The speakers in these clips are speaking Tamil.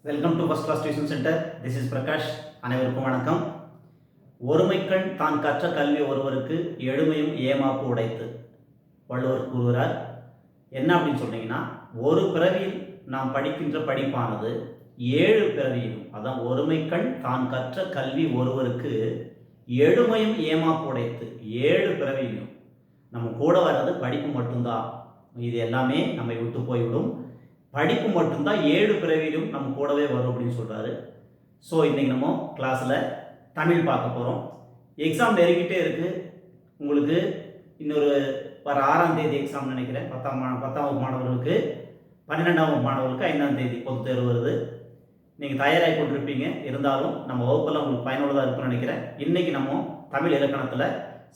Welcome to first class tuition centre. This is Prakash. அனைவருக்கும் வணக்கம். ஒருமைக்கண் தான் கற்ற கல்வி ஒருவருக்கு எழுமையும் ஏமாப்பு உடைத்து வள்ளுவர் கூறுகிறார். என்ன அப்படின்னு சொன்னீங்கன்னா, ஒரு பிறவியில் நாம் படிக்கின்ற படிப்பானது 7 பிறவியிலும், அதான் ஒருமைக்கண் தான் கற்ற கல்வி ஒருவருக்கு எழுமையும் ஏமாப்பு உடைத்து 7 பிறவியிலும் நம்ம கூட வர்றது படிப்பு மட்டும்தான். இது எல்லாமே நம்மை விட்டு போய்விடும். படிப்பு மட்டும்தான் 7 பிறவியிலும் நம்ம கூடவே வரும் அப்படின்னு சொல்கிறாரு. ஸோ இன்றைக்கி நம்ம கிளாஸில் தமிழ் பார்க்க போகிறோம். எக்ஸாம் நெருங்கிட்டே இருக்குது. உங்களுக்கு இன்னொரு வர 6ஆம் தேதி எக்ஸாம் நினைக்கிறேன். 10ஆம் வகுப்பு மாணவர்களுக்கு, 12ஆம் வகுப்பு மாணவர்களுக்கு 5ஆம் தேதி பொதுத் தேர்வு வருது. நீங்கள் தயாராகி கொண்டிருப்பீங்க. இருந்தாலும் நம்ம வகுப்பெல்லாம் உங்களுக்கு பயனுள்ளதாக இருக்குன்னு நினைக்கிறேன். இன்றைக்கி நம்ம தமிழ் இலக்கணத்தில்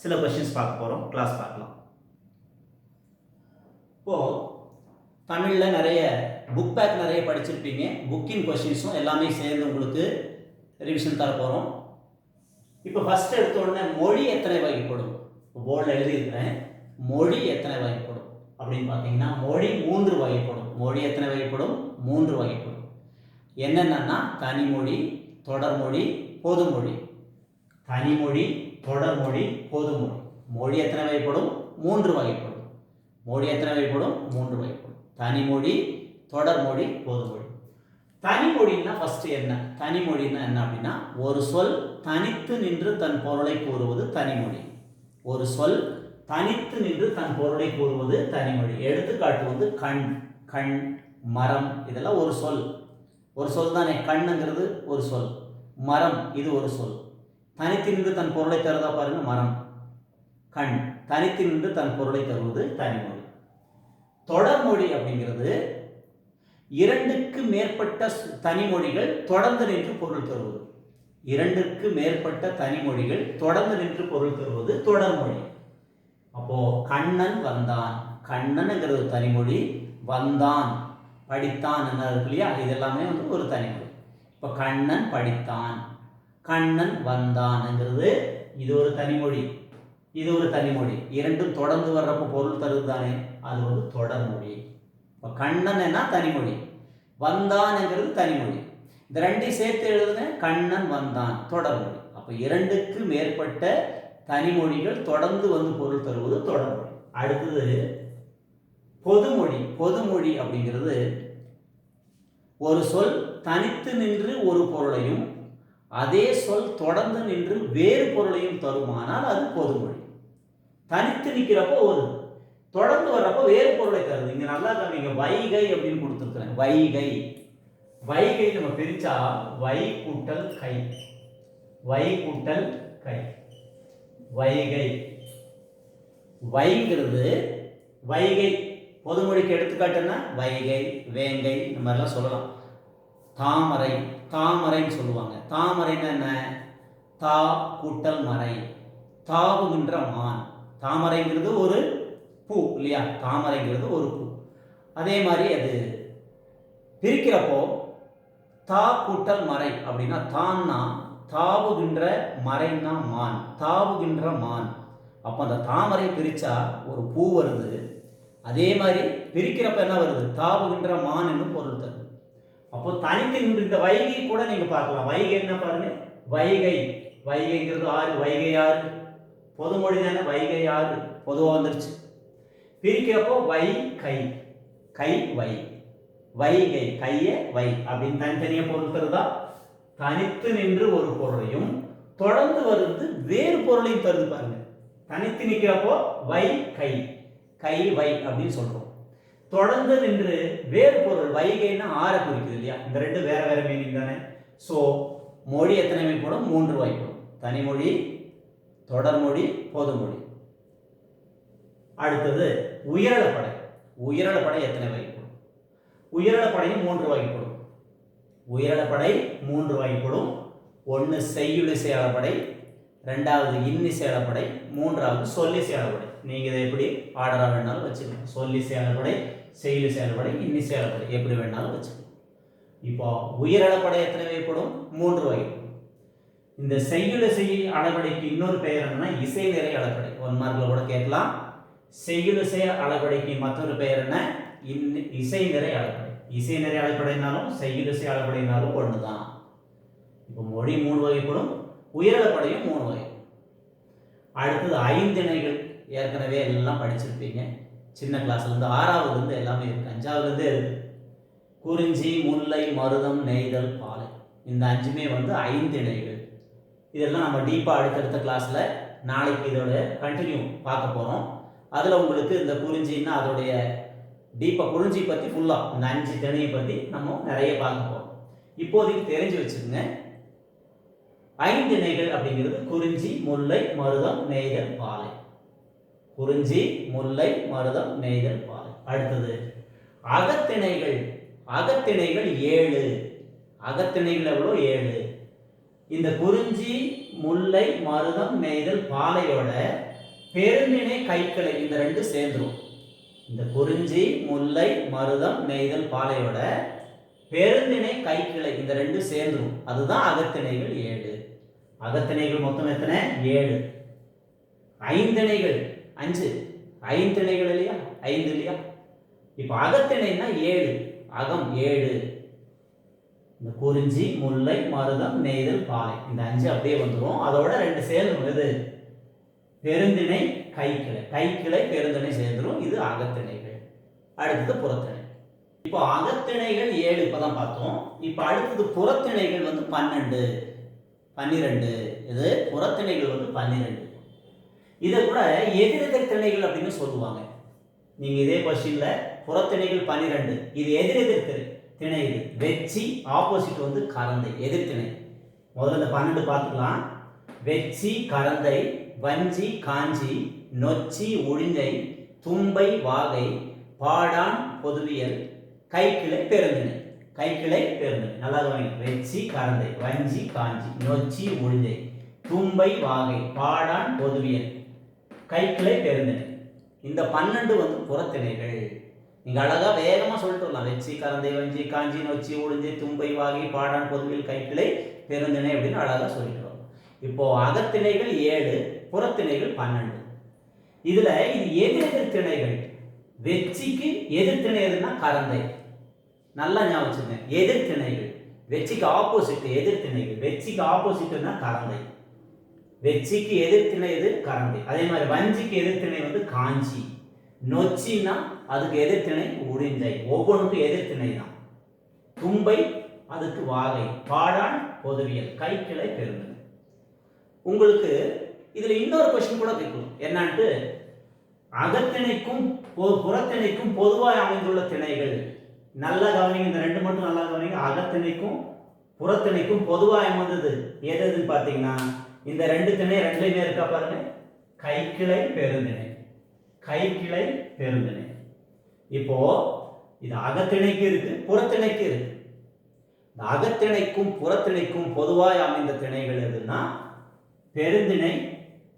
சில கொஸ்டின்ஸ் பார்க்க போகிறோம். கிளாஸ் பார்க்கலாம். இப்போது தமிழில் நிறைய புக் பேக் நிறைய படிச்சிருப்பீங்க. புக்கின் கொஸ்டின்ஸும் எல்லாமே சேர்ந்து உங்களுக்கு ரிவிஷன் தர போகிறோம். இப்போ ஃபஸ்ட் எடுத்த உடனே மொழி எத்தனை வகைப்படும்? போர்டில் எழுதியிருக்கிறேன். மொழி எத்தனை வகைப்படும் அப்படின்னு பார்த்தீங்கன்னா, மொழி 3 வகைப்படும். மொழி எத்தனை வகைப்படும்? 3 வகைப்படும். என்னென்னா தனிமொழி, தொடர்மொழி, பொதுமொழி. தனிமொழி, தொடர்மொழி, பொதுமொழி. மொழி எத்தனை வகைப்படும்? 3 வகைப்படும். மொழி எத்தனை வகைப்படும்? 3 வகைப்படும். தனிமொழி, தொடர்மொழி, பொதுமொழி. தனிமொழின்னா ஃபஸ்ட்டு என்ன? தனிமொழின்னா என்ன அப்படின்னா, ஒரு சொல் தனித்து நின்று தன் பொருளை கூறுவது தனிமொழி. ஒரு சொல் தனித்து நின்று தன் பொருளை கூறுவது தனிமொழி. எடுத்துக்காட்டு வந்து கண், கண், மரம், இதெல்லாம் ஒரு சொல். ஒரு சொல் தானே. கண்ணுங்கிறது ஒரு சொல், மரம் இது ஒரு சொல். தனித்து நின்று தன் பொருளை தருதா பாருங்க, மரம், கண். தனித்து நின்று தன் பொருளை தருவது தனிமொழி. தொடர்மொழி அப்படிங்கிறது 2க்கு மேற்பட்ட தனிமொழிகள் தொடர்ந்து நின்று பொருள் தருவது. 2க்கு மேற்பட்ட தனிமொழிகள் தொடர்ந்து நின்று பொருள் தருவது தொடர்மொழி. அப்போ கண்ணன் வந்தான், கண்ணனுங்கிறது தனிமொழி. வந்தான், படித்தான் என்ன இருக்கு இல்லையா, இதெல்லாமே வந்து ஒரு தனிமொழி. இப்போ கண்ணன் படித்தான், கண்ணன் வந்தான்ங்கிறது இது ஒரு தனிமொழி, இது ஒரு தனிமொழி. 2ம் தொடர்ந்து வர்றப்போ பொருள் தருது தானே, அது வந்து தொடர்மொழி. இப்போ கண்ணன் என்ன தனிமொழி, வந்தான்ங்கிறது தனிமொழி. இந்த 2ஐயும் சேர்த்து எழுதுங்க, கண்ணன் வந்தான் தொடர்மொழி. அப்போ 2க்கு மேற்பட்ட தனிமொழிகள் தொடர்ந்து வந்து பொருள் தருவது தொடர்மொழி. அடுத்தது பொதுமொழி. பொதுமொழி அப்படிங்கிறது ஒரு சொல் தனித்து நின்று ஒரு பொருளையும் அதே சொல் தொடர்ந்து நின்று வேறு பொருளையும் தருமானால் அது பொதுமொழி. தனித்து நிற்கிறப்போ ஒரு, தொடர்ந்து வர்றப்போ வேறு பொருளை தருது. இங்க நல்லா கவனிங்க, வைகை அப்படின்னு கொடுத்துருக்கிறேன். வைகை, வைகை நம்ம பிரிச்சா வை கூட்டல் கை, வை கூட்டல் கை, வைகை. வைங்கிறது வைகை. பொதுமொழிக்கு எடுத்துக்காட்டுன்னா வைகை, வேங்கை, இந்த மாதிரிலாம் சொல்லலாம். தாமரை, தாமரைன்னு சொல்லுவாங்க. தாமரைன்னா என்ன? தா கூட்டல் மறை, தாவுகின்ற மான். தாமரைங்கிறது ஒரு பூ இல்லையா, தாமரைங்கிறது ஒரு பூ. அதே மாதிரி அது பிரிக்கிறப்போ தா கூட்டல் மறை அப்படின்னா, தான்னா தாவுகின்ற, மறைன்னா மான், தாவுகின்ற மான். அப்போ அந்த தாமரை பிரிச்சா ஒரு பூ வருது. அதே மாதிரி பிரிக்கிறப்ப என்ன வருது? தாவுகின்ற மான் என்னும் பொருள் தருது. அப்போ தனித்து நின்று இந்த வைகை கூட நீங்க பார்க்கலாம். வைகை என்ன பாருங்க, வைகை, வைகைங்கிறது ஆறு. வைகை ஆறு பொதுமொழி தானே. வைகை ஆறு பொதுவாக வந்துருச்சு. பிரிக்கிறப்போ வை கை, கை வை, வைகை, கைய வை அப்படின்னு தனித்தனியாக பொருள் தருதா? தனித்து நின்று ஒரு பொருளையும் தொடர்ந்து வருது வேறு பொருளையும் தருது பாருங்க. தனித்து நிற்கிறப்போ வை கை, கை வை அப்படின்னு சொல்றோம். தொடர்ந்து நின்று வேறு பொருள், வைகைன்னா ஆறை குறிக்குது இல்லையா. இந்த 2 வேற வேற மீனிங் தானே. ஸோ மொழி எத்தனை வகைப்படும்? 3 வகைப்படும். தனிமொழி, தொடர்மொழி, பொதுமொழி. அடுத்தது உயிரளப்படை. உயிரளப்படை எத்தனை வகைப்படும்? உயிரளப்படையும் 3 வகைப்படும். உயிரளப்படை 3 வகைப்படும். 1 செய்யுளிசை அளபடை, 2வது இன்னிசை அளபடை, 3வது சொல்லிசை அளபடை. நீங்க இதை எப்படி ஆர்டரா வேணாலும் வச்சுக்கலாம். சொல்லிசை அளபடை, செய்யுளிசை அளபடை, இன்னிசை அளபடை எப்படி வேணாலும் வச்சுக்கலாம். இப்போ உயிரளப்படை எத்தனை வகைப்படும்? 3 வகைப்படும். இந்த செய்யுளிசை அளபடைக்கு இன்னொரு பெயர் என்னன்னா இசை நிறை அளபடை. 1 மார்க்ல கூட கேட்கலாம். செய்யுளிசை அளபடைக்கு மற்றொரு பெயர் என்ன? இசை நிறை அளபடை. இசை நிறை அளபெடைனாலும் செய்யுள் இசை அளபெடைனாலும் ஒன்று தான். இப்போ மொழி 3 வகைப்படும், உயிரளபெடையும் 3 வகை. அடுத்தது ஐந்திணைகள் ஏற்கனவே எல்லாம் படிச்சிருப்பீங்க. சின்ன கிளாஸ்லேருந்து 6வதுலேருந்து எல்லாமே இருக்குது, 5வதுலேருந்தே இருக்குது. குறிஞ்சி, முல்லை, மருதம், நெய்தல், பாலை, இந்த 5மே வந்து ஐந்திணைகள். இதெல்லாம் நம்ம டீப்பாக அடுத்தடுத்த கிளாஸில் நாளைக்கு இதோட கண்டினியூ பார்க்க போகிறோம். அதில் உங்களுக்கு இந்த குறிஞ்சின்னா அதோடைய டீப்பாக குறிஞ்சி பற்றி ஃபுல்லாக இந்த 5 திணையை பற்றி நம்ம நிறைய பார்க்க போகிறோம். இப்போதைக்கு தெரிஞ்சு வச்சுக்கோங்க, ஐந்திணைகள் அப்படிங்கிறது குறிஞ்சி, முல்லை, மருதம், நெய்தல், பாலை. குறிஞ்சி, முல்லை, மருதம், நெய்தல், பாலை. அடுத்தது அகத்திணைகள். அகத்திணைகள் 7. அகத்திணைகள் எவ்வளோ? 7. இந்த குறிஞ்சி, முல்லை, மருதம், நெய்தல், பாலையோட பெருந்திணை கைக்கிளை இந்த 2 சேர்ந்துரும். இந்த குறிஞ்சி, முல்லை, மருதம், நெய்தல், பாலையோட பெருந்திணை கைக்கிளை இந்த 2 சேர்ந்துரும். அதுதான் அகத்திணைகள் 7. அகத்திணைகள் மொத்தம் எத்தனை? 7. ஐந்திணைகள் 5. ஐந்திணைகள் இல்லையா? 5 இல்லையா? இப்போ அகத்திணைன்னா 7. அகம் 7. இந்த குறிஞ்சி, முல்லை, மருதம், நெய்தல், பாலை இந்த 5 அப்படியே வந்துடும். அதோட 2 சேர்ந்துடும். இது பெருந்திணை கைக்கிளை. கைக்கிளை பெருந்திணை சேர்ந்துடும். இது அகத்திணைகள். அடுத்தது புறத்திணை. இப்போ அகத்திணைகள் 7 இப்பதான் பார்த்தோம். இப்போ அடுத்தது புறத்திணைகள் வந்து 12. இது புறத்திணைகள் வந்து 12. இதை கூட எதிரெதிர் திணைகள் அப்படின்னு சொல்லுவாங்க. நீங்க இதே கொஸ்டின்ல புறத்திணைகள் 12, இது எதிரெதிர் திணை. இது வெச்சி, ஆப்போசிட் வந்து கரந்தை, எதிர்த்திணை. முதல்ல இந்த 12 பார்த்துக்கலாம். வெச்சி, கரந்தை, வஞ்சி, காஞ்சி, நொச்சி, உழிஞை, தும்பை, வாகை, பாடான், பொதுவியல், கைக்கிளை, பெருந்திணை. கைக்கிளை, பெருந்திணை நல்லா கவனிங்க. வெச்சி, கரந்தை, வஞ்சி, காஞ்சி, நொச்சி, உழிஞை, தும்பை, வாகை, பாடான், பொதுவியல், கைக்கிளை, பெருந்திணை. இந்த 12 வந்து புறத்திணைகள். நீங்க அழகா வேகமா சொல்லிட்டு வரலாம். வெச்சி, கரந்தை, வஞ்சி, காஞ்சி, நொச்சி, உழிஞை, தும்பை, வாகை, பாடான், பொதுவியல், கைக்கிளை, பெருந்திணை அப்படின்னு அழகா சொல்லிட்டு வரோம். இப்போ அகத்திணைகள் 7, புறத்திணைகள் 12. இதுல இது எதிரெதிர் திணைகள். வெச்சிக்கு எதிர்த்திணை எதுன்னா கரந்தை. நல்லா ஞாபகம் வச்சுங்க. எதிர்த்திணைகள். வெச்சிக்கு ஆப்போசிட் எதிர்த்திணைகள். வெச்சிக்கு ஆப்போசிட்னா கரந்தை. வெச்சிக்கு எதிர்த்திணை எது? கரந்தை. அதே மாதிரி வஞ்சிக்கு எதிர்த்திணை வந்து காஞ்சி. நொச்சின்னா அதுக்கு எதிர்த்திணை உழிஞை. ஒவ்வொன்றுக்கும் எதிர்த்திணை தான். தும்பை அதுக்கு வாகை, பாடான், பொதுவியல், கைக்கிளை, பெருந்திணை. உங்களுக்கு இதுல இன்னொரு கொஸ்டின் கூட கேட்கும். என்னன்ட்டு அகத்திணைக்கும் புறத்திணைக்கும் பொதுவாக அமைந்துள்ள திணைகள். நல்லா கவனிங்க. இந்த 2 மட்டும் நல்லா கவனிங்க. அகத்திணைக்கும் புறத்திணைக்கும் பொதுவாக அமைந்தது எதுன்னு பார்த்தீங்கன்னா இந்த 2 திணை 2லையுமே இருக்கா பாருங்க. கைக்கிளை, பெருந்திணை. கைக்கிளை, பெருந்திணை. இப்போ இது அகத்திணைக்கு இருக்கு, புறத்திணைக்கு இருக்கு. இந்த அகத்திணைக்கும் புறத்திணைக்கும் பொதுவாக அமைந்த திணைகள் எதுன்னா பெருந்திணை,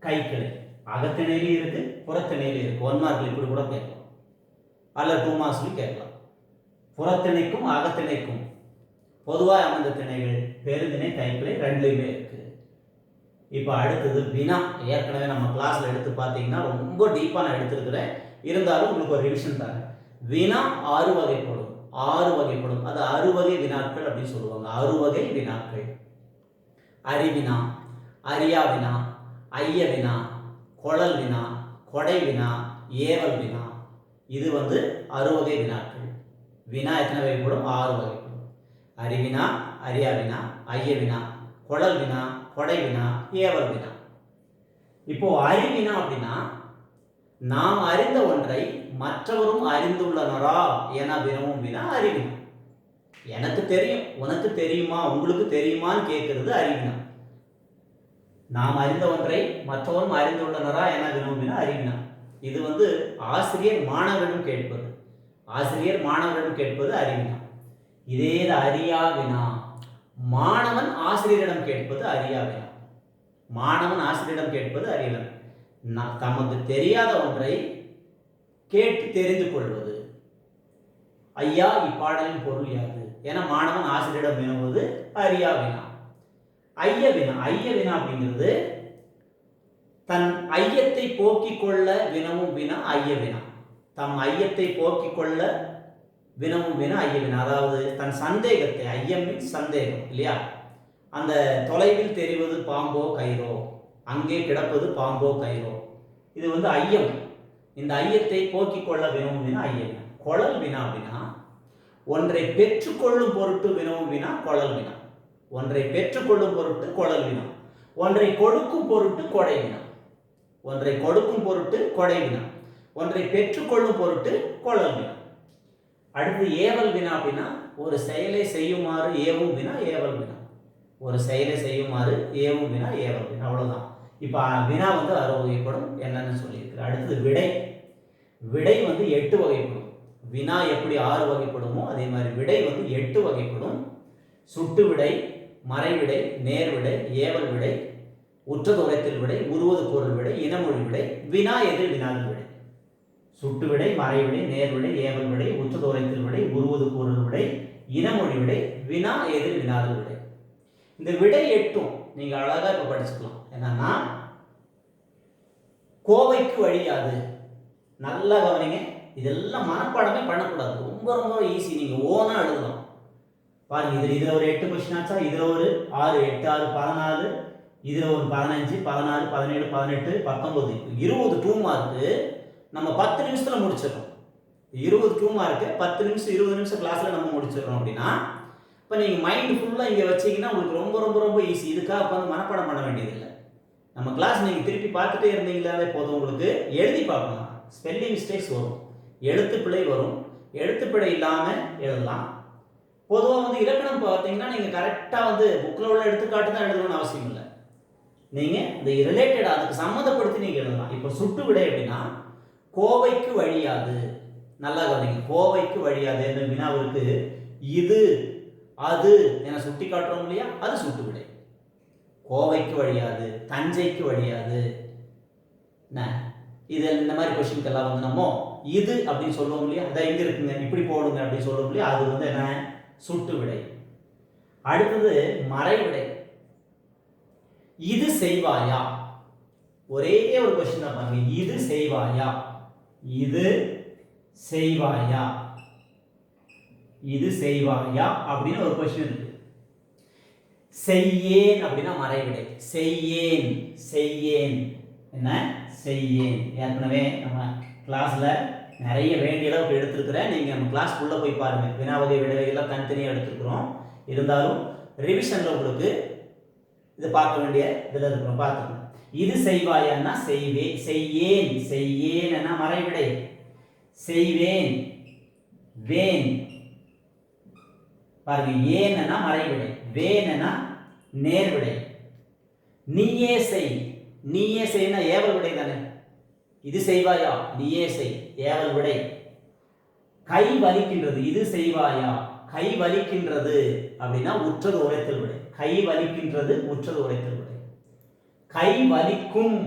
கைக்கிளை. அகத்திணையிலும் இருக்கு, புறத்திணையிலும் இருக்கு. 1 மார்க்ல இப்படி கூட கேட்கலாம், அல்ல 2 மார்க்ஸ்லையும் கேட்கலாம். புறத்திணைக்கும் அகத்திணைக்கும் பொதுவாக அமைந்த திணைகள் பெருந்திணை, கைக்கிளை 2லையுமே இருக்கு. இப்போ அடுத்தது வினா. ஏற்கனவே நம்ம கிளாஸ்ல எடுத்து பார்த்தீங்கன்னா ரொம்ப டீப்பாக நான் எடுத்துருக்கிறேன். இருந்தாலும் உங்களுக்கு ஒரு ரிவிஷன் தரேன். வினா 6 வகைப்படும். 6 வகைப்படும். அது 6 வகை வினாக்கள் அப்படின்னு சொல்லுவாங்க. 6 வகை வினாக்கள். அறிவினா, அறியா வினா, ஐய வினா, கொழல் வினா, கொடை வினா, ஏவல் வினா. இது வந்து 6 வகை வினாக்கள். வினா எத்தனை வகைப்படும்? 6 வகைப்படும். அறிவினா, அறியா வினா, ஐய வினா, கொழல் வினா, கொடை வினா, ஏவல் வினா. இப்போ அறிவினா அப்படின்னா நாம் அறிந்த ஒன்றை மற்றவரும் அறிந்துள்ளனரா என வினவும் வினா அறிவினா. எனக்கு தெரியும், உனக்கு தெரியுமா, உங்களுக்கு தெரியுமான்னு கேட்கறது அறிவினா. நாம் அறிந்த ஒன்றை மற்றவரும் அறிந்துள்ளனரா என வினவும் வினா அறிவினா. இது வந்து ஆசிரியர் மாணவரிடம் கேட்பது. ஆசிரியர் மாணவரிடம் கேட்பது அறிவினா. இதே அறியா வினா மாணவன் ஆசிரியரிடம் கேட்பது அறியா வினா. மாணவன் ஆசிரியரிடம் கேட்பது அறியா வினா. தமக்கு தெரியாத ஒன்றை கேட்டு தெரிந்து கொள்வது. ஐயா இப்பாடலின் பொருள் யாது என மாணவன் ஆசிரியரிடம் வினவுவது அறியா வினா. ஐய வினா. ஐய வினா அப்படிங்கிறது தன் ஐயத்தை போக்கிக் கொள்ள வினவும் வினா ஐய வினா. தம் ஐயத்தை போக்கிக் கொள்ள வினவும் வினா ஐய வினா. அதாவது தன் சந்தேகத்தை, ஐயம் மீன்ஸ் சந்தேகம் இல்லையா, அந்த தொலைவில் தெரிவது பாம்போ கயிறோ, அங்கே கிடப்பது பாம்போ கயிறோ, இது வந்து ஐயம். இந்த ஐயத்தை போக்கிக் கொள்ள வினவும் வினா ஐய வினா. கொளல் வினா அப்படின்னா ஒன்றை பெற்றுக்கொள்ளும் பொருட்டு வினவும் வினா கொளல் வினா. ஒன்றை பெற்றுக்கொள்ளும் பொருட்டு கொளல் வினா. ஒன்றை கொடுக்கும் பொருட்டு கொடை வினா. ஒன்றை கொடுக்கும் பொருட்டு கொடை வினா. ஒன்றை பெற்றுக்கொள்ளும் பொருட்டு கொளல் வினா. அடுத்து ஏவல் வினா அப்படின்னா ஒரு செயலை செய்யுமாறு ஏவும் வினா ஏவல் வினா. ஒரு செயலை செய்யுமாறு ஏவும் வினா ஏவல் வினா. அவ்வளவுதான். இப்போ வினா வந்து 6 வகைப்படும் என்னன்னு சொல்லியிருக்கு. அடுத்தது விடை. விடை வந்து 8 வகைப்படும். வினா எப்படி 6 வகைப்படுமோ அதே மாதிரி விடை வந்து 8 வகைப்படும். சுட்டு விடை, மறைவிடை, நேர்விடை, ஏவல் விடை, உற்றது உரைத்தல் விடை, உருவது பொருள் விடை, இனமொழி விடை, வினா எதிர் வினாதல் விடை. சுட்டு விடை, மறைவிடை, நேர்விடை, ஏவல் விடை, உற்றது உரைத்தல் விடை, உருவது பொருள் விடை, இனமொழி விடை, வினா எதிர் வினாதல் விடை. இந்த விடை 8ம் நீங்க அழகா இப்ப படிச்சுக்கலாம். என்னன்னா கோவைக்கு வழியாது. நல்லா கவனிங்க. இதெல்லாம் மனப்பாடமே பண்ணக்கூடாது. ரொம்ப ரொம்ப ஈஸி. நீங்க ஓனா எழுதலாம். பாருங்க, இதுல ஒரு 8 கொஸ்டின் ஆச்சா, இதுல ஒரு 6, 8, 6, 14, இதுல ஒரு 15, 16, 17, 18, 19, 20 2 மார்க்கு நம்ம 10 நிமிஷத்துல முடிச்சிடறோம். 20 2 மார்க்கு 10 நிமிஷம் 20 நிமிஷம் கிளாஸ்ல நம்ம முடிச்சிடறோம் அப்படின்னா, இப்போ நீங்க மைண்ட் ஃபுல்லா இங்க வச்சீங்கன்னா உங்களுக்கு ரொம்ப ரொம்ப ரொம்ப ஈஸி. இதுக்காக உட்காந்து மனப்பாடம் பண்ண வேண்டியதில்லை. நம்ம கிளாஸ் நீங்க திருப்பி பார்த்துட்டே இருந்தீங்களாலே போதும். உங்களுக்கு எழுதி பார்க்கணும். ஸ்பெல்லிங் மிஸ்டேக்ஸ் வரும், எழுத்துப்பிழை வரும். எழுத்துப்பிழை இல்லாம எழுதலாம். பொதுவாக வந்து இலக்கணம் பார்த்தீங்கன்னா நீங்க கரெக்டா வந்து புக்கில் உள்ள எடுத்துக்காட்டு தான் எழுதணும்னு அவசியம் இல்லை. நீங்க இந்த ரிலேட்டட் அதுக்கு சம்மந்தப்படுத்தி நீங்க எழுதலாம். இப்போ சுட்டு விடை அப்படின்னா கோவைக்கு வழியாது. நல்லா கவனிங்க. கோவைக்கு வழியாது என்ற வினாவிற்கு இது அது என சுட்டி காட்டுறோம் இல்லையா, அது சுட்டு விடை. கோவைக்கு வழியாது, தஞ்சைக்கு வழியாது, இது இந்த மாதிரி கொஸ்டின் எல்லாம் வந்து நம்ம இது அப்படின்னு சொல்லுவோம் இல்லையா, அதான் எங்க இருக்குங்க இப்படி போடுங்க அப்படின்னு சொல்லுவோம் இல்லையா, அது வந்து என்ன சுட்டு விடை. அடுத்தது மறைவிடை. இது செய்வாயா, ஒரே ஒரு கொஸ்டின் தான் பாருங்க. இது செய்வாயா, இது செய்வாயா, இது செய்வாயா அப்படின்னு ஒரு கொஸ்டின் இருக்கு. செய்யேன் அப்படின்னா மறைவிடை. செய்யேன், செய்யேன் என்ன செய்யேன். ஏற்கனவே நம்ம கிளாஸ்ல நிறைய வேண்டிய அளவுக்கு எடுத்துருக்கிறேன். நீங்க நம்ம கிளாஸ் உள்ள போய் பாருங்க. வினாவகை விடைவகைலாம் தனித்தனியாக எடுத்துருக்கிறோம். இருந்தாலும் ரிவிஷன்ல உங்களுக்கு இது பார்க்க வேண்டிய இதில் இருக்கிறோம். பார்த்துக்கணும். இது செய்வாயான்னா செய்வேன், செய்யேன், செய்யேன் மறைவிடை. செய்வேன், வேன் பாருங்க. ஏன்னா மறைவிடை, வேனா நேர்விடை. நீயே செய், நீயே செய்யனா ஏவல் விடை தானே. இது செய்வாயா, நீயே செய், ஏவல் விடை. கை வலிக்கின்றது, இது செய்வாயா, கை வலிக்கின்றது அப்படின்னா உற்றது உரைத்தல் விடை. கை வலிக்கின்றது உற்றது உரைத்தல் விடை. கை வலிக்கும்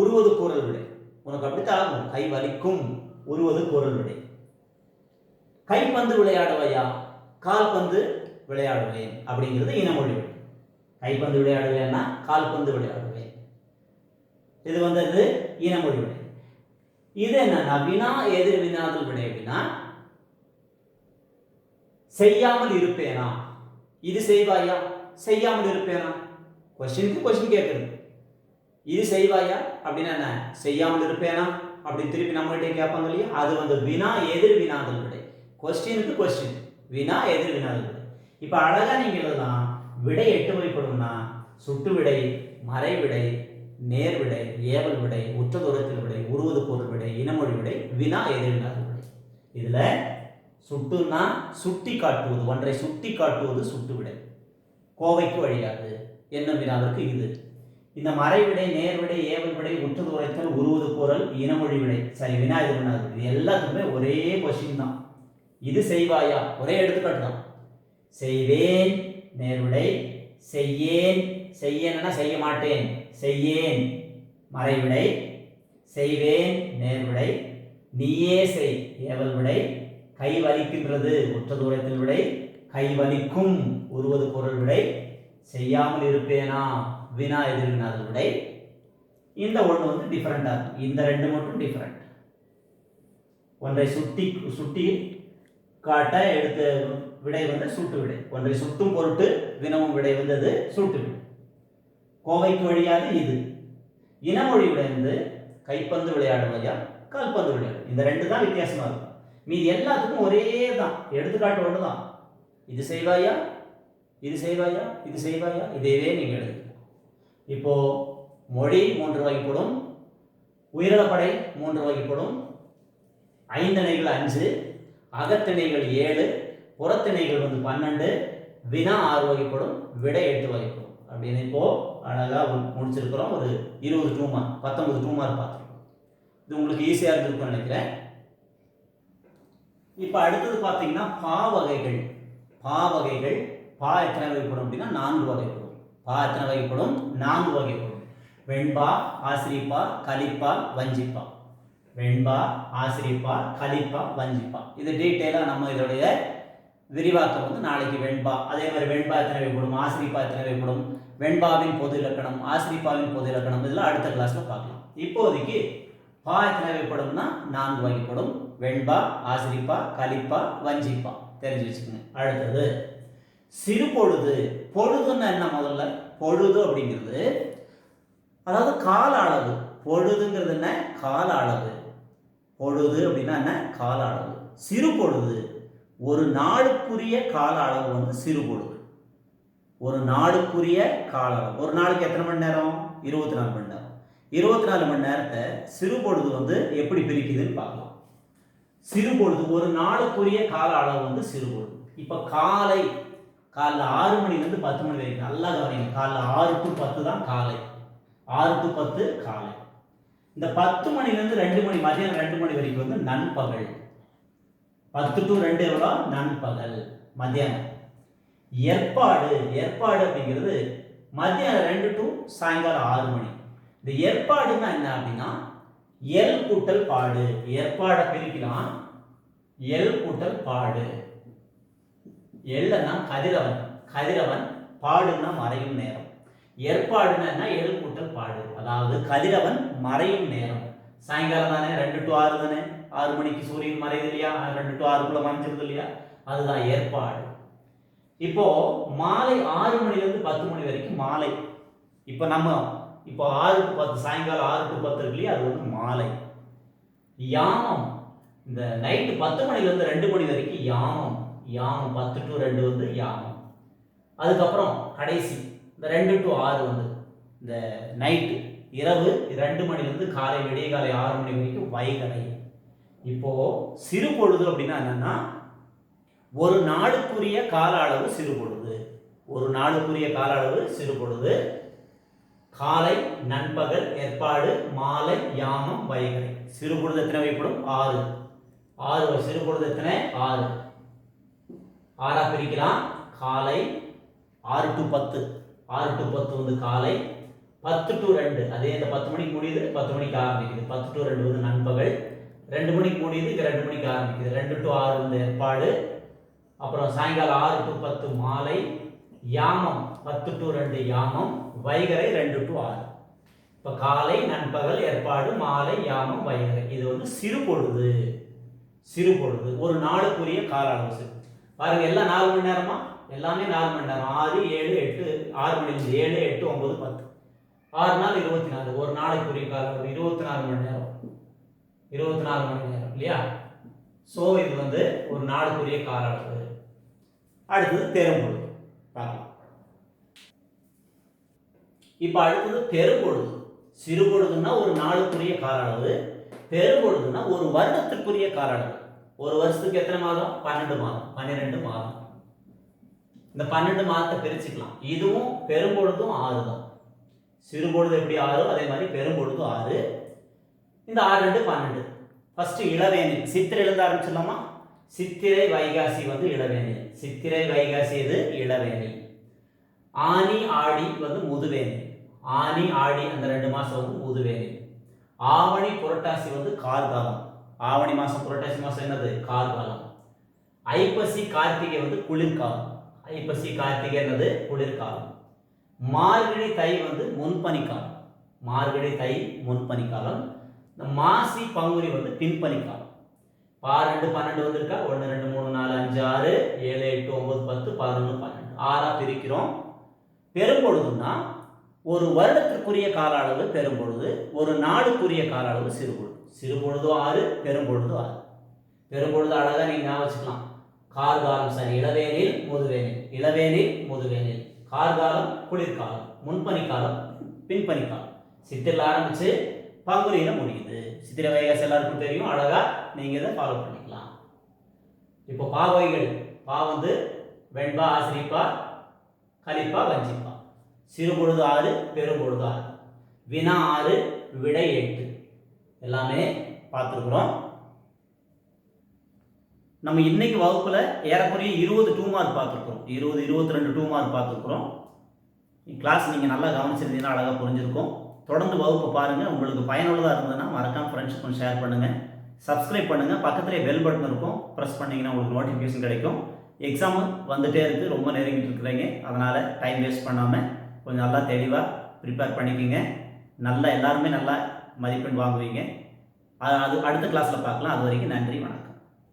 உருவது பொருள் விடை. உனக்கு அப்படித்தான் ஆகும். கை வலிக்கும் உருவது பொருள் விடை. கைப்பந்து விளையாடுவையா, கால்பந்து விளையாடுவேன் அப்படிங்கிறது இனமொழி விடை. கைப்பந்து விளையாடுவேன்னா கால்பந்து விளையாடுவேன், இது வந்து இனமொழி விடை. இது என்னன்னா வினா எதிர் வினாதல் விடை. அப்படின்னா செய்யாமல் இருப்பேனா, இது செய்வாயா, செய்யாமல் இருப்பேனா. கொஸ்டினுக்கு கொஸ்டின் கேட்குறது. இது செய்வாயா அப்படின்னா என்ன, செய்யாமல் இருப்பேனா அப்படின்னு திருப்பி நம்மகிட்ட கேட்பாங்க இல்லையா, அது வந்து வினா எதிர் வினாதல் விடை. கொஸ்டினுக்கு கொஸ்டின், வினா எதிர் வினாதல் விடை. இப்போ அழகா நீங்க எழுதலாம். விடை 8 வகைப்படும்னா சுட்டு விடை, மறைவிடை, நேர்விடை, ஏவல் விடை, உற்றதுரத்தில் விடை, உருவது பொருள் விடை, இனமொழி விடை, வினா எதிர் வினாதல் விடை. இதுல சுட்டுனா சுட்டி காட்டுவது, ஒன்றை சுட்டி காட்டுவது சுட்டு விடை. கோவைக்கு வழியாது என்னும் வினாவிற்கு இது. இந்த மறைவிடை, நேர்விடை, ஏவல் விடை, உற்றது உரைத்தல், உருவது பொருள், இனமொழி விடை, சரி வினா எதிர் வினாதல் விடை. இது எல்லாத்துக்குமே ஒரே கொஸ்டின் தான். இது செய்வாயா ஒரே எடுத்துக்காட்டு தான். செய்வேன் நேர்விடை, செய்யேன், செய்யேன்னா செய்ய மாட்டேன், செய்யேன் மறைவிடை, செய்வேன் நேர்விடை, நீயே செய் ஏவல் விடை, கை வலிக்கின்றது உற்றது உரைத்தல் விடை, கை வலிக்கும் உருவது பொருள் விடை, செய்யாமல் இருப்பேனா வினா எதிர் வினாதல் விடை. இந்த ஒன்று வந்து டிஃபரெண்டா இருக்கும். இந்த ரெண்டு மட்டும் டிஃபரெண்ட். ஒன்றை சுட்டி சுட்டி காட்ட எடுத்த விடை வந்து சூட்டு விடை. ஒன்றை சுட்டும் பொருட்டு வினவும் விடை வந்தது சூட்டு விடை. கோவைக்கு வழியாக இது. இனமொழி விடை வந்து கைப்பந்து விளையாடுவையா கால்பந்து விளையாடு. இந்த ரெண்டு தான் வித்தியாசமா இருக்கும். மீது எல்லாத்துக்கும் ஒரே தான், எடுத்துக்காட்டு ஒன்று தான். இது செய்வாயா, இது செய்வாயா, இது செய்வாயா, இதையே நீங்க எழுது. இப்போ மொழி 3 வகைப்படும், உயிரிழப்படை 3 வகைப்படும், ஐந்தணைகள் 5, அகத்திணைகள் 7, புறத்திணைகள் வந்து 12, வினா 6 வகைப்படும், விடை 8 வகைப்படும். அப்படின்னு இப்போ அழகா முடிச்சிருக்கிறோம். ஒரு 20 2 மார்க் 19 2 மார்க் பார்த்துருக்கோம். இது உங்களுக்கு ஈஸியாக இருந்திருக்கும்னு நினைக்கிறேன். இப்போ அடுத்தது பார்த்தீங்கன்னா பா வகைகள். பா வகைகள் பா எத்தனை வகைப்படும் அப்படின்னா 4 வகைப்படும். பா எத்தனை வகைப்படும்? 4 வகைப்படும். வெண்பா, ஆசிரிப்பா, கலிப்பா, வஞ்சிப்பா. வெண்பா, ஆசிரிப்பா, கலிப்பா, வஞ்சிப்பா. இது டீட்டெயிலாக நம்ம இதோடைய விரிவாக்கம் வந்து நாளைக்கு வெண்பா. அதே மாதிரி வெண்பா எத்தனை வகைப்படும், ஆசிரிப்பா எத்தனை வகைப்படும், வெண்பாவின் பொது இலக்கணம், ஆசிரிப்பாவின் பொது இலக்கணம், இதெல்லாம் அடுத்த கிளாஸ்ல பார்க்கலாம். இப்போதைக்கு பா எத்தனை வகைப்படும்னா 4 வகைப்படும். வெண்பா, ஆசிரிப்பா, கலிப்பா, வஞ்சிப்பா தெரிஞ்சு வச்சுக்கோங்க. அடுத்தது சிறு பொழுது. பொழுதுன்னா என்ன? முதல்ல பொழுது அப்படிங்கிறது அதாவது கால அளவு. பொழுதுங்கிறது என்ன? கால அளவு. பொழுது அப்படின்னா என்ன? கால அளவு. சிறு பொழுது ஒரு நாளுக்குரிய கால அளவு வந்து சிறு பொழுது. ஒரு நாளுக்குரிய கால அளவு. ஒரு நாளைக்கு எத்தனை மணி நேரம்? 24 மணி நேரம். 24 மணி நேரத்தை சிறு பொழுது வந்து எப்படி பிரிக்குதுன்னு பார்க்கலாம். சிறு பொழுது ஒரு நாளுக்குரிய கால அளவு வந்து சிறு பொழுது. இப்போ காலைல 6 மணிலேருந்து 10 மணி வரைக்கும் நல்லா கவனிங்க. காலைல 6 to 10 தான் காலை. 6 to 10 காலை. இந்த 10 மணிலேருந்து 2 மணி, மதியானம் 2 மணி வரைக்கும் வந்து நண்பகல். 10 to 2 எவ்வளோ? நண்பகல், மதியானம். ஏற்பாடு. ஏற்பாடு அப்படிங்கிறது மதியானம் 2 to சாயங்காலம் 6 மணி. இந்த ஏற்பாடுன்னா என்ன அப்படின்னா எல் கூட்டல் பாடு. ஏற்பாடை பிரிக்கலாம். எல் கூட்டல் பாடு. எல்னா கதிரவன், கதிரவன். பாடுன்னா மறையும் நேரம். ஏற்பாடுன்னா என்ன? எல் கூட்டல் பாடு. அதாவது கதிரவன் மறையும் நேரம். சாயங்காலம் தானே, 2 to 6 தானே. 6 மணிக்கு சூரியன் மறையுது இல்லையா? 2 to 6 மறைஞ்சிருது இல்லையா? அதுதான் ஏற்பாடு. இப்போ மாலை 6 மணிலேருந்து 10 மணி வரைக்கும் மாலை. இப்போ 6 to 10 சாயங்காலம் 6 to 10 இருக்கு இல்லையா? அது வந்து மாலை. யாமம். இந்த நைட்டு 10 மணிலேருந்து 2 மணி வரைக்கும் யாமம். யாமம் 10 to 2 வந்து யாமம். அதுக்கப்புறம் கடைசி இந்த 2 to 6 வந்து இந்த நைட்டு இரவு 2 மணிலேருந்து காலை விடிய காலை 6 மணி வரைக்கும் வைகறை. இப்போ சிறு பொழுது அப்படின்னா என்னன்னா ஒரு நாளுக்குரிய கால அளவு சிறு பொழுது. ஒரு நாளுக்குரிய கால அளவு சிறு பொழுது. காலை, நண்பகல், ஏற்பாடு, மாலை, யாமம், வைகறை. சிறு பொழுது எத்தனை வகைப்படும்? 6. 6 சிறு பொழுது எத்தனை? 6. 6ஆ பிரிக்கலாம். காலை 6 to 10. 6 to 10 வந்து காலை. 10 to 2 அதே இந்த 10 மணிக்கு முடியுது, 10 மணிக்கு ஆரம்பிக்குது. 10 to 2 வந்து நண்பகல். 2 மணிக்கு முடியுது, இங்க 2 மணிக்கு ஆரம்பிக்குது. 2 to 6 வந்து ஏற்பாடு. அப்புறம் சாயங்காலம் 6 to 10 மாலை. யாமம் 10 to 2 யாமம். Vaigarai 2 to 6. இப்போ காலை, நண்பகல், ஏற்பாடு, மாலை, யாமம், வைகறை. இது வந்து சிறு பொழுது. சிறு பொழுது ஒரு நாளுக்குரிய கால அளவு. பாருங்க எல்லாம் 4 மணி நேரமா? எல்லாமே 4 மணி நேரம். 6 7 8 6 மணிலேருந்து 7 8 9 10. 6 நாள் 24. ஒரு நாளைக்குரிய கால அளவு 24 மணி நேரம். 24 மணி நேரம் இல்லையா? ஸோ இது வந்து ஒரு நாளுக்குரிய கால அளவு. அடுத்தது பெரும்பொழுது பார்க்கலாம். இப்போ அடுத்தது பெரும்பொழுது. சிறு பொழுதுன்னா ஒரு நாளுக்குரிய கால அளவு. பெரும்பொழுதுன்னா ஒரு வருடத்திற்குரிய கால அளவு. ஒரு வருஷத்துக்கு எத்தனை மாதம்? 12 மாதம், 12 மாதம். இந்த 12 மாதத்தை பிரிச்சுக்கலாம். இதுவும் பெரும்பொழுதும் 6 தான். சிறு பொழுது எப்படி 6 அதே மாதிரி பெரும்பொழுதும் 6. இந்த 6 2 12. ஃபர்ஸ்ட் இளவேனில். சித்திரையிலிருந்து ஆரம்பிச்சிடலாமா? சித்திரை வைகாசி வந்து இளவேனில். சித்திரை வைகாசி எது? இளவேனில். ஆனி ஆடி வந்து முதுவேனில். ஆனி ஆடி அந்த 2 மாசம் வந்து முதுவேனில். ஆவணி புரட்டாசி வந்து கார்காலம். ஆவணி மாசம் புரட்டாசி மாசம் என்னது? கார்காலம். ஐப்பசி கார்த்திகை வந்து குளிர்காலம். ஐப்பசி கார்த்திகை என்னது? குளிர்காலம். மார்கழி தை வந்து முன்பனிக்காலம். மார்கழி தை முன்பனிக்காலம். இந்த மாசி பங்குனி வந்து பின்பனிக்காலம். 2 12 வந்திருக்கா 1 2 3 4 5 6 7 8 9 10 11 12 ஆறா பிரிக்கிறோம். பெரும்பொழுதுன்னா ஒரு வருடத்திற்குரிய கால அளவு பெரும்பொழுது, ஒரு நாளுக்குரிய கால அளவு சிறுபொழுது. சிறுபொழுது 6, பெரும்பொழுது 6. பெரும்பொழுது அழகா நீங்க ஞாபகம் வச்சுக்கலாம். கார்காலம் சரி, இளவேனில் முதுவேனில், இளவேனில் முதுவேனில், கார்காலம் குளிர்காலம், முன்பனிக்காலம் பின்பனிக்காலம். சித்திரையில் ஆரம்பிச்சு பங்குனியில முடியுது. சித்திரை வைகாசி எல்லாருக்கும் தெரியும். அழகா நீங்க இதை ஃபாலோ பண்ணிக்கலாம். இப்போ பாவைகள் பா வந்து வெண்பா, ஆசிரிப்பா, கலிப்பா, வஞ்சிப்பா. சிறுபொழுது 6, பெரும்பொழுது 6. வினா 6, விடை 8. எல்லாமே பார்த்துருக்குறோம். நம்ம இன்னைக்கு வகுப்புல ஏறக்குறைய 20 2 மார்க் பார்த்துருக்குறோம். 20 22 2 மார்க் பார்த்துருக்குறோம். கிளாஸ் நீங்கள் நல்லா கவனிச்சிருந்தீங்கன்னா அழகாக புரிஞ்சிருக்கும். தொடர்ந்து வகுப்பு பாருங்கள். உங்களுக்கு பயனுள்ளதாக இருந்ததுன்னா மறக்காம ஃப்ரெண்ட்ஸுக்கும் ஷேர் பண்ணுங்கள். சப்ஸ்கிரைப் பண்ணுங்கள். பக்கத்துலேயே பெல் பட்டன் இருக்கும். ப்ரெஸ் பண்ணிங்கன்னா உங்களுக்கு நோட்டிஃபிகேஷன் கிடைக்கும். எக்ஸாமு வந்துகிட்டே இருக்குது. ரொம்ப நெருங்கிட்டு இருக்கிறீங்க. அதனால் டைம் வேஸ்ட் பண்ணாமல் கொஞ்சம் நல்லா தெளிவாக ப்ரிப்பேர் பண்ணிக்கோங்க. நல்லா எல்லாருமே நல்லா மதிப்பெண் வாங்குவீங்க. அது அடுத்த கிளாஸில் பார்க்கலாம். அது வரைக்கும் நன்றி, வணக்கம்.